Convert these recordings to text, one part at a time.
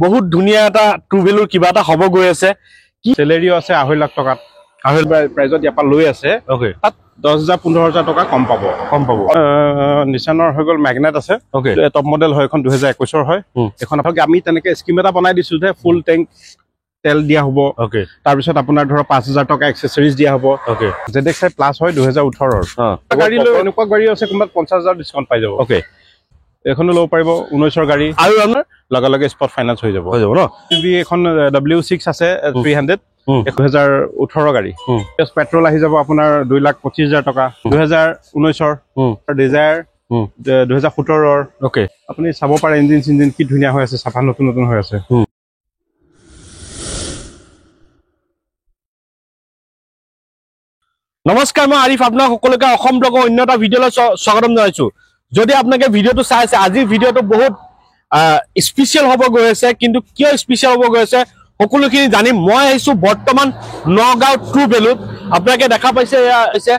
বহুত ধুনীয়া এটা টু হুইলাৰ কিবা এটা হ'ব গৈ আছে কি চেলেৰিও আছে 2.5 লাখ টকাত প্ৰাইজত ইয়াৰ পৰা লৈ আছে ওকে তাত 10,000 15,000 টকা কম পাব নিচানৰ হৈ গ'ল মেগনেট আছে ওকে টপ মডেল হয় এখন 2021 হয় এখন আপোনাক আমি তেনেকে স্কিম এটা বনাই দিছো যে ফুল টেংক তেল দিয়া হ'ব ওকে তাৰ পিছত আপোনাৰ ধৰ 5,000 টকা এক্সেসৰিজ দিয়া হ'ব ওকে ZX প্লাস হয় 2018 গাড়ী লৈ এনেকুৱা গাড়ী আছে কোনবাত 50,000 ডিসকাউন্ট পাই যাব ওকে এখনো লব পাৰিব 19 গাড়ী আৰু আপোনাৰ লগে লগে স্পট ফাইনান্স হৈ যাব ন এখন W6 আছে 300 2018 গাড়ী পেট্ৰল আহি যাব আপোনাৰ 2,25,000 টকা 2019 ডিজায়াৰ 2017 ওকে আপুনি চাব পাৰে ইঞ্জিন কি ধুনীয়া হৈ আছে সাফা নতুন নতুন হৈ আছে নমস্কাৰ মই আৰিফ আপোনাক সকলোকে অসম ব্লগৰ অন্য এটা ভিডিঅ'লৈ স্বাগতম জনাইছো যদি আপোনাকে ভিডিঅ'টো চাই আছে আজি ভিডিঅ'টো বহুত স্পেচিয়েল হ'ব গৈ আছে কিন্তু কিয় স্পেচিয়েল হ'ব গৈ আছে সকলোখিনি জানিম মই আহিছো বৰ্তমান নগাঁও ট্ৰু ভেলুত আপোনাকে দেখা পাইছে এয়া হৈছে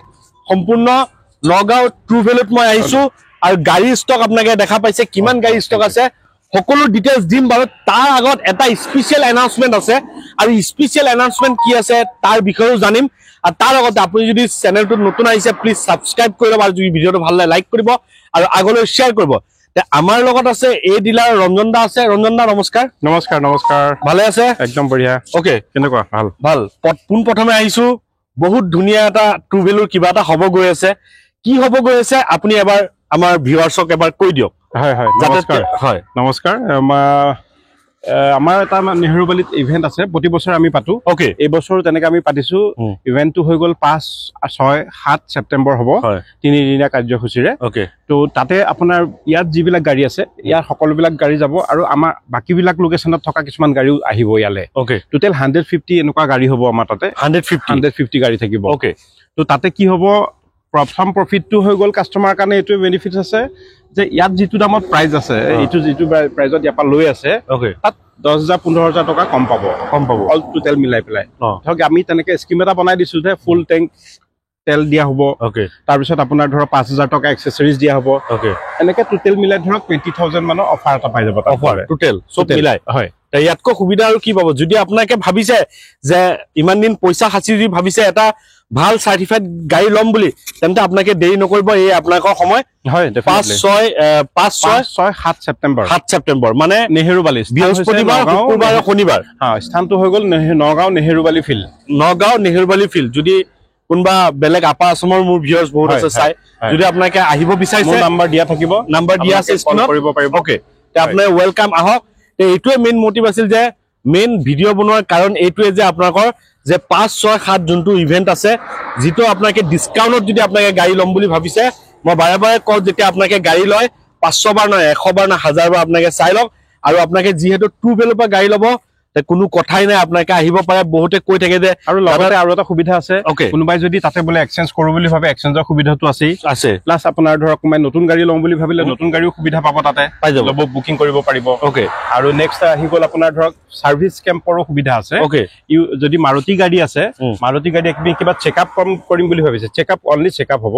সম্পূৰ্ণ নগাঁও ট্ৰু ভেলুত মই আহিছো আৰু গাড়ী ষ্টক আপোনাকে দেখা পাইছে কিমান গাড়ী ষ্টক আছে সকলো ডিটেইলছ দিম বাৰু তাৰ আগত এটা স্পেচিয়েল এনাউন্সমেন্ট আছে আৰু স্পেচিয়েল এনাউন্সমেন্ট কি আছে তাৰ বিষয়েও জানিম আৰু তাৰ আগতে আপুনি যদি চেনেলটো নতুন আহিছে প্লিজ সাবস্ক্ৰাইব কৰি লব আৰু যদি ভিডিঅ'টো ভাল লাগে লাইক কৰিব আৰু আগলৈ শ্বেয়াৰ কৰিব আমাৰ লগত আছে এই ডিলাৰ ৰঞ্জন দা আছে ৰঞ্জন দা নমস্কাৰ নমস্কাৰ নমস্কাৰ ভালে আছে একদম বঢ়িয়া ওকে কেনেকুৱা ভাল ভাল পোন প্ৰথমে আহিছো বহুত ধুনীয়া এটা টু হুইলাৰ কিবা এটা হ'ব গৈ আছে কি হ'ব গৈ আছে আপুনি এবাৰ আমাৰ ভিউৱাৰ্ছক এবাৰ কৈ দিয়ক হয় হয় নমস্কাৰ হয় নমস্কাৰ আমাৰ এটা নেহৰুবালিত ইভেন্ট আছে প্ৰতি বছৰ আমি পাতো ওকে এই বছৰ তেনেকৈ আমি পাতিছো ইভেন্টটো হৈ গ'ল 5, 6, 7 ছেপ্টেম্বৰ হ'ব তিনিদিনীয়া কাৰ্যসূচীৰে ওকে তো তাতে আপোনাৰ ইয়াত যিবিলাক গাড়ী আছে ইয়াৰ সকলোবিলাক গাড়ী যাব আৰু আমাৰ বাকিবিলাক লোকেশ্যনত থকা কিছুমান গাড়ীও আহিব ইয়ালে ওকে টোটেল 150 এনেকুৱা গাড়ী হ'ব আমাৰ তাতে 150 গাড়ী থাকিব ওকে তো তাতে কি হ'ব প্ৰথম প্ৰফিটটো হৈ গ'ল কাষ্টমাৰ কাৰণে এইটো বেনিফিট আছে যে ইয়াত যিটো দামত প্ৰাইজ আছে এইটো যিটো প্ৰাইজত ইয়াৰ পৰা লৈ আছে তাত 10,000 15,000 টকা কম পাব অল টোটেল মিলাই পেলাই ধৰক আমি তেনেকে স্কিম এটা বনাই দিছো যে ফুল টেংক তেল দিয়া হ'ব তাৰ পিছত আপোনাৰ ধৰক 5,000 টকা এক্সেসৰিজ দিয়া হ'ব এনেকে টোটেল মিলাই ধৰক 20,000 মানৰ অফাৰ এটা পাই যাব অফাৰ টোটেল সব মিলাই হয় ইয়াতকৈ সুবিধা আৰু কি পাব যদি আপোনাকে ভাবিছে যে ইমান দিন পইচা সাচি দি ভাবিছে এটা ভাল সাৰ্টিফাইড গাড়ী ল'ম বুলি তেন্তে আপোনাকে দেৰি নকৰিব এই আপোনাকৰ সময় হয় 5, 6, 7 ছেপ্টেম্বৰ মানে নেহৰুবালি বৃহস্পতিবাৰ শুক্ৰবাৰ আৰু শনিবাৰ স্থানটো হৈ গ'ল নগাঁও নেহৰুবালি ফিল্ড যদি কোনবা বেলেগ আপাৰ আছামৰ মোৰ ভিউয়াৰ্স বহুত আছে চাই যদি আপোনাকে আহিব বিচাৰিছে নাম্বাৰ দিয়া থাকিব নাম্বাৰ দিয়া আছে স্ক্ৰীনত কৰিব পাৰিব ওকে তে আপুনি ওয়েলকাম আহক তে এইটোৱে মেইন মোটিভ আছিল যে মেইন ভিডিঅ' বনোৱাৰ কাৰণ এইটোৱে যে আপোনাকৰ যে 5, 6, 7 যোনটো ইভেন্ট আছে যিটো আপোনাকে ডিসকাউন্টত যদি আপোনাকে গাড়ী ল'ম বুলি ভাবিছে মই বাৰে বাৰে কওঁ যেতিয়া আপোনাকে গাড়ী লয় 500 বাৰ নহয় 100 বাৰ না 1000 বাৰ আপোনাকে চাই লওক আৰু আপোনাকে যিহেতু টু হুইলাৰ পৰা গাড়ী ল'ব কোনো কথাই নাই আপোনাকে আহিব পাৰে বহুতে কৈ থাকে যে আৰু লগতে আৰু এটা সুবিধা আছে কোনোবাই যদি তাতে বোলে এক্সচেঞ্জ কৰো বুলি ভাবে এক্সচেঞ্জৰ সুবিধাটো আছে প্লাস আপোনাৰ ধৰক কোনোবাই নতুন গাড়ী ল'ম বুলি ভাবিলে নতুন গাড়ীও সুবিধা পাব তাতে পাই যাব ল'ব বুকিং কৰিব পাৰিব ওকে আৰু নেক্সট আহি গ'ল আপোনাৰ ধৰক সাৰ্ভিস কেম্পৰো সুবিধা আছে ওকে যদি মাৰুতি গাড়ী আছে মাৰুতি গাড়ী আপুনি কিবা চেকআপ কৰিম বুলি ভাবিছে চেকআপ অনলি চেকআপ হ'ব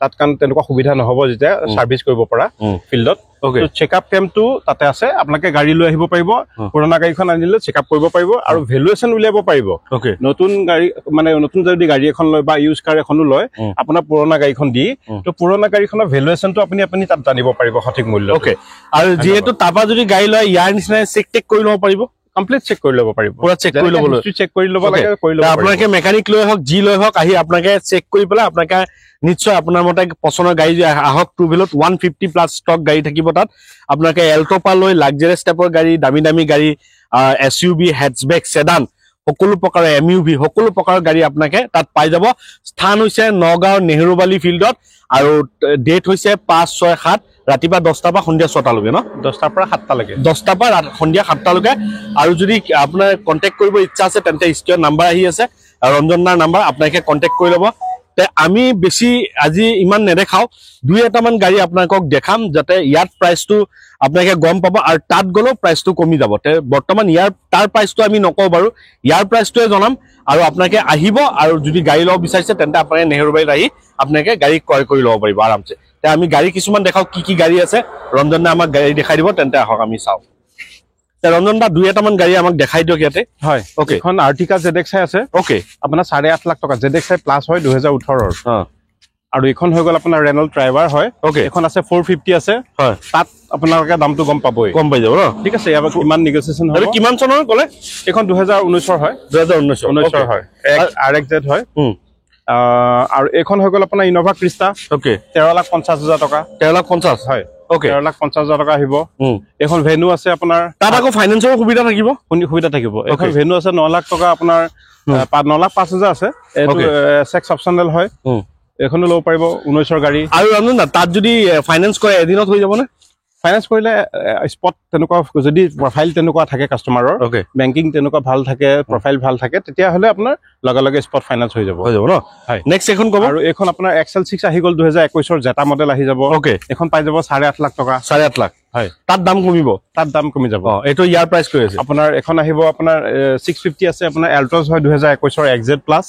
তাত কাৰণ তেনেকুৱা সুবিধা নহব যেতিয়া সাৰ্ভিস কৰিব পৰা ফিল্ডত তো চেকআপ কেম্পটো তাতে আছে আপোনাকে গাড়ী লৈ আহিব পাৰিব পুৰণা গাড়ীখন আনিলে চেকআপ কৰিব পাৰিব আৰু ভ্যালুয়েশন উলিয়াব পাৰিব নতুন গাড়ী মানে নতুন যদি গাড়ী এখন লয় বা ইউজ কাৰ এখনো লয় আপোনাৰ পুৰণা গাড়ীখন দি তো পুৰণা গাড়ীখনৰ ভ্যালুয়েশনটো আপুনি তাত জানিব পাৰিব সঠিক মূল্য ওকে আৰু যেহেতু তাপা যদি গাড়ী লয় ইয়াৰ নিচিনা চেক কৰি লব পাৰিব কমপ্লিট চেক কৰি ল'ব পাৰিব পুৰা চেক কৰি ল'ব চেক কৰি ল'ব লাগে কৰি ল'ব আপোনাকে মেকানিক লৈ হওক জি লৈ হওক আহি আপোনাকে চেক কৰি পেলাই আপোনাকে নিশ্চয় আপোনাৰ মতে পছন্দৰ গাড়ী আহক টু হুইলাৰত 150 প্লাস ষ্টক গাড়ী থাকিব তাত আপোনাকে এল্টো পা লৈ লাক্সাৰিয়াছ টাইপৰ গাড়ী দামী গাড়ী এসইউভি হেটচবেক সেডান সকলো প্ৰকাৰৰ এমইউভি সকলো প্ৰকাৰৰ গাড়ী আপোনাকে তাত পাই যাব স্থান হৈছে নগাঁও নেহৰুবালি ফিল্ডত আৰু ডেট হৈছে 5, 6, 7 ৰাতিপুৱা 10টা পৰা সন্ধিয়া 6টা লৈকে ন 10টাৰ পৰা 7টা লৈকে 10টা পৰা সন্ধিয়া 7টা লৈকে আৰু যদি আপোনাৰ কন্টাক্ট কৰিব ইচ্ছা আছে তেন্তে স্ক্ৰীনত নাম্বাৰ আহি আছে ৰঞ্জনদাৰ নাম্বাৰ আপোনাকে কন্টাক্ট কৰি ল'ব তে আমি বেছি আজি ইমান নেদেখাও দুই এটামান গাড়ী আপোনাকক দেখাম যাতে ইয়াত প্ৰাইসটো আপোনাকে গম পাব আৰু তাত গলো প্ৰাইসটো কমি যাব তে বৰ্তমান তাৰ প্ৰাইসটো আমি নকও বাৰু ইয়াৰ প্ৰাইসটোৱে জনাম আৰু আপোনাকে আহিব আৰু যদি গাড়ী লব বিচাৰিছে তেন্তে আপোনাকে নেহৰুবাৰীত আহি আপোনাকে গাড়ী ক্ৰয় কৰি ল'ব পাৰিব আৰামছে তে আমি গাড়ী কিছুমান দেখাও কি গাড়ী আছে ৰঞ্জনে আমাক গাড়ী দেখাই দিব তেন্তে আহক আমি চাও ৰঞ্জন দা দুই এটামান গাড়ী আমাক দেখাই দিয়ক ইয়াতে হয় ওকে এখন আৰ্টিকা ZXi আছে ওকে আপোনাৰ 8.5 লাখ টকা ZXi প্লাছ হয় 2018 আৰু এখন হৈ গ'ল আপোনাৰ ৰেনল্ট ড্ৰাইভাৰ হয় ওকে এখন আছে 450 আছে হয় তাত আপোনালোকে দামটো গম পাবই কম পাই যাব ন ঠিক আছে ইয়াৰ কিমান নেগোচিয়েচন হ'ব কিমান চনৰ ক'লে এখন 2019 হয় 2019 হয় RXZ হয় আৰু এখন হৈ গ'ল আপোনাৰ ইনোভা ক্ৰিষ্টা ওকে 13,50,000 টকা 13,50 হয় ওকে 13,50,000 টকা আহিব এখন ভেনু আছে আপোনাৰ তাত আকৌ ফাইনেন্সৰ সুবিধা থাকিব সুবিধা থাকিব এখন ভেনু আছে 9 লাখ টকা আপোনাৰ 9,05,000 আছে এইটো সেক্স অপচনেল হয় এখনো ল'ব পাৰিব 19ৰ গাড়ী আৰু ৰঞ্জন দা তাত যদি ফাইনেন্স কৰে এদিনত হৈ যাবনে ফাইনেন্স কৰিলে স্পট তেনেকুৱা যদি প্ৰফাইল তেনেকুৱা থাকে কাষ্টমাৰৰ বেংকিং তেনেকুৱা ভাল থাকে প্ৰফাইল ভাল থাকে তেতিয়াহ'লে আপোনাৰ লগে লগে স্পট ফাইনেন্স হৈ যাব ন নেক্সট এখন ক'ব আৰু এখন আপোনাৰ XL6 আহি গ'ল 2021ৰ জেটা মডেল আহি যাব ওকে এখন পাই যাব 8.5 লাখ টকা 8.5 লাখ হয় তাত দাম কমিব যাব এইটো ইয়াৰ প্ৰাইচ কৰি আছে আপোনাৰ এখন আহিব আপোনাৰ 650 আছে আপোনাৰ এল্ট্ৰছ হয় 2021ৰ XZ প্লাছ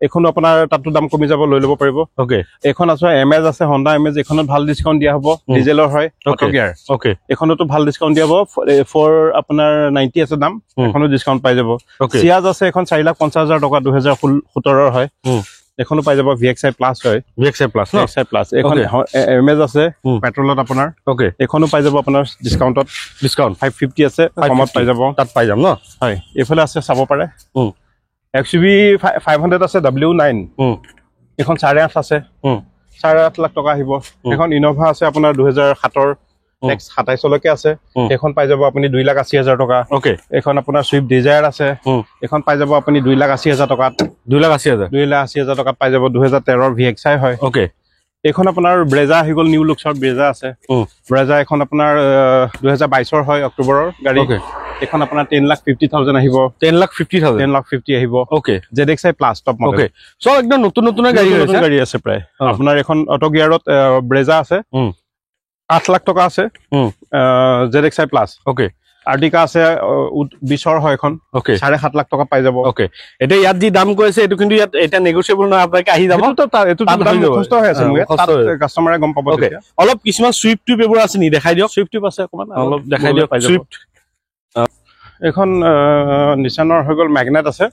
এখন আপোনাৰ তাতো দাম কমি যাব লৈ ল'ব পাৰিব ওকে এখন আছে এমএজ আছে হন্ডা এমএজ এখনত ভাল ডিসকাউন্ট দিয়া হ'ব ডিজেলৰ হয় অটো গিয়াৰ ওকে এখনতো ভাল ডিসকাউন্ট দিয়া হ'ব ফৰ আপোনাৰ 90 আছে দাম এখনো ডিসকাউন্ট পাই যাব সিয়াজ আছে এখন 4,50,000 টকা 2017ৰ হয় এখনো পাই যাব VXi প্লাছ হয় VXi প্লাছ এখন এমএজ আছে পেট্ৰলত আপোনাৰ ওকে এখনো পাই যাব আপোনাৰ ডিসকাউন্ট 550 আছে কমত পাই যাব তাত পাই যাম ন হয় এফালে আছে চাব পাৰে XUV 500 আছে W9 এখন 8.5 আছে 8.5 লাখ টকা আহিব এখন ইনোভা আছে আপোনাৰ 2007ৰ নেক্সট 27 লৈকে আছে এখন পাই যাব আপুনি 2,80,000 টকা ওকে এখন আপোনাৰ সুইফট ডিজায়াৰ আছে এখন পাই যাব আপুনি 2,80,000 টকাত 2,80,000 টকাত পাই যাব 2013ৰ VXi হয় ওকে এখন আপোনাৰ ব্ৰেজা আহি গ'ল নিউ লুকছৰ ব্ৰেজা আছে ব্ৰেজা এখন আপোনাৰ 2022ৰ হয় অক্টোবৰৰ গাড়ী এখন আপোনাৰ 10,50,000 আহিব 10,50 আহিব okay ZXi plus top model okay সব একদম নতুন গাড়ী আছে প্ৰায় আপোনাৰ এখন অটো গিয়াৰত ব্ৰেজা আছে 8 লাখ টকা আছে ZXi প্লাছ ওকে আৰ্টিকা আছে 20ৰ হয় এখন ওকে 7.5 লাখ টকা পাই যাব ওকে এটা ইয়াত যি দাম কৈছে এটো কিন্তু ইয়াত এটা নেগোশিয়েবল নহয় আপোনাক আহি যাব এটো দাম কষ্ট হৈ আছে মোক তাত কাস্টমাৰে গম পাব তেতিয়া অলপ কিছুমান সুইফট টিউব এবোৰ আছে নি দেখাই দিয়ক সুইফট টিউব আছে অকমান অলপ দেখাই দিয়ক সুইফট এখন নিসানৰ হৈ গ'ল ম্যাগনেট আছে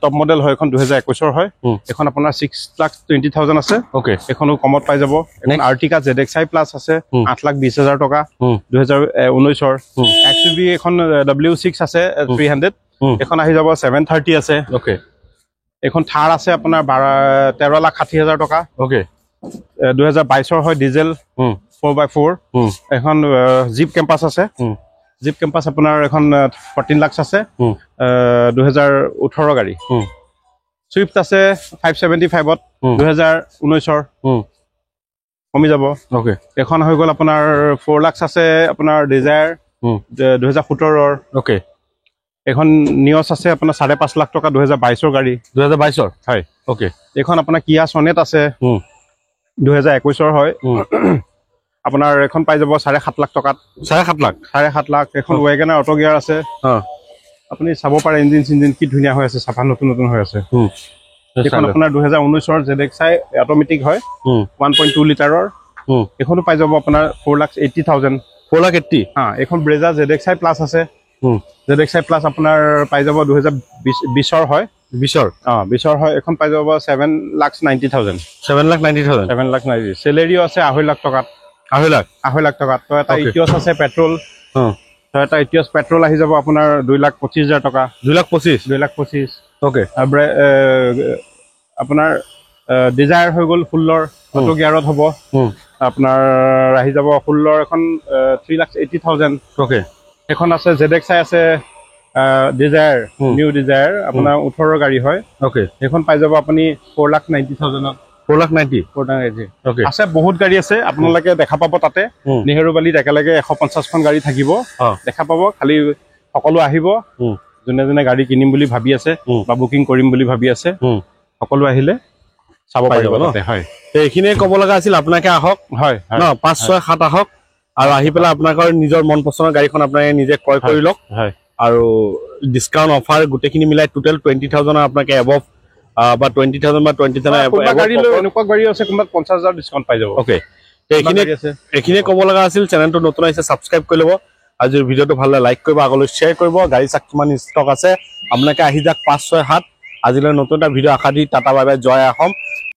টপ মডেল হয় এখন 2021ৰ হয় এখন আপোনাৰ 6,20,000 আছে এখনো কমত পাই যাব এখন আৰ্টিকা ZXi প্লাছ আছে 8,20,000 টকা 2019ৰ XUV এখন W6 আছে 300 এখন আহি যাব 730 আছে এখন থাৰ আছে আপোনাৰ 13,60,000 টকা 2022ৰ হয় ডিজেল 4x4 এখন জিপ কেম্পাছ আছে জিপ কেম্পাছ আপোনাৰ এখন 14 লাখ আছে 2018 গাড়ী সুইফট আছে 575ত 2019ৰ কমি যাব এখন হৈ গ'ল আপোনাৰ 4 লাখ আছে আপোনাৰ ডিজায়াৰ 2017ৰ এখন নিয়স আছে আপোনাৰ 5.5 লাখ টকা 2022ৰ গাড়ী 2022ৰ হয় এখন আপোনাৰ কিয়া সনেট আছে 2021ৰ হয় আপোনাৰ এখন পাই যাব 7.5 লাখ টকাত 7.5 লাখ এখন ওয়েগনাৰ অটো গিয়াৰ আছে আপুনি চাব পাৰে ইঞ্জিন কি ধুনিয়া হৈ আছে সাফা নতুন হৈ আছে এখন আপোনাৰ 2019ৰ ZXi অটোমেটিক হয় 1.2 লিটাৰৰ এখনো পাই যাব আপোনাৰ 4,80,000 হা এখন ব্ৰেজা ZXi প্লাছ আছে ZXi প্লাছ আপোনাৰ পাই যাব 2020ৰ হয় 20ৰ হয় এখন পাই যাব 7,90,000 7,90,000 সেলেৰিও আছে 2.5 লাখ টকাত 2.5 লাখ টকাত তো এটা ইটিঅস আছে পেট্ৰল তো এটা ইটিঅস পেট্ৰল আহি যাব আপোনাৰ 2,25,000 টকা 2,25 ওকে আপোনাৰ ডিজায়াৰ হৈ গ'ল 16ৰ অটো গিয়াৰত হ'ব আপোনাৰ আহি যাব 16ৰ এখন 3,80,000 এখন আছে ZXi আছে ডিজায়াৰ নিউ ডিজায়াৰ আপোনাৰ 18ৰ গাড়ী হয় এখন পাই যাব আপুনি 4,90,000 4,90 আছে বহুত গাড়ী আছে আপোনালোকে দেখা পাব তাতে নেহেৰুবালিত একেলগে 150খন গাড়ী থাকিব দেখা পাব খালি সকলো আহিব যোনে গাড়ী কিনিম বুলি ভাবি আছে বা বুকিং কৰিম বুলি ভাবি আছে সকলো আহিলে চাব পাৰিব তাতে হয় এইখিনিয়ে ক'ব লগা আছিল আপোনাকে আহক হয় ন 5 6 7 আহক আৰু আহি পেলাই আপোনাকৰ নিজৰ মন পছন্দৰ গাড়ীখন আপোনাকে নিজে ক্ৰয় কৰি লওক হয় আৰু ডিসকাউন্ট অফাৰ গুটেখিনি মিলাই টোটাল 20,000 আপোনাকে এবভ বা 20,000 বা 20,000 এবভ গাড়ী লৈ এনেকুৱা গাড়ী আছে কোনবাত 50,000 ডিসকাউন্ট পাই যাব এইখিনিয়ে ক'ব লগা আছিল চেনেলটো নতুন আহিছে সাবস্ক্ৰাইব কৰি ল'ব আজিৰ ভিডিঅ'টো ভাল লাগে লাইক কৰিব, আগলৈ শ্বেয়াৰ কৰিব। গাড়ী চাক কিমান ষ্টক আছে আপোনালোকে আহি যাওক 5, 6, 7। আজিলৈ নতুন এটা ভিডিঅ' আশা দি টাটা বাই বাই, জয় অসম।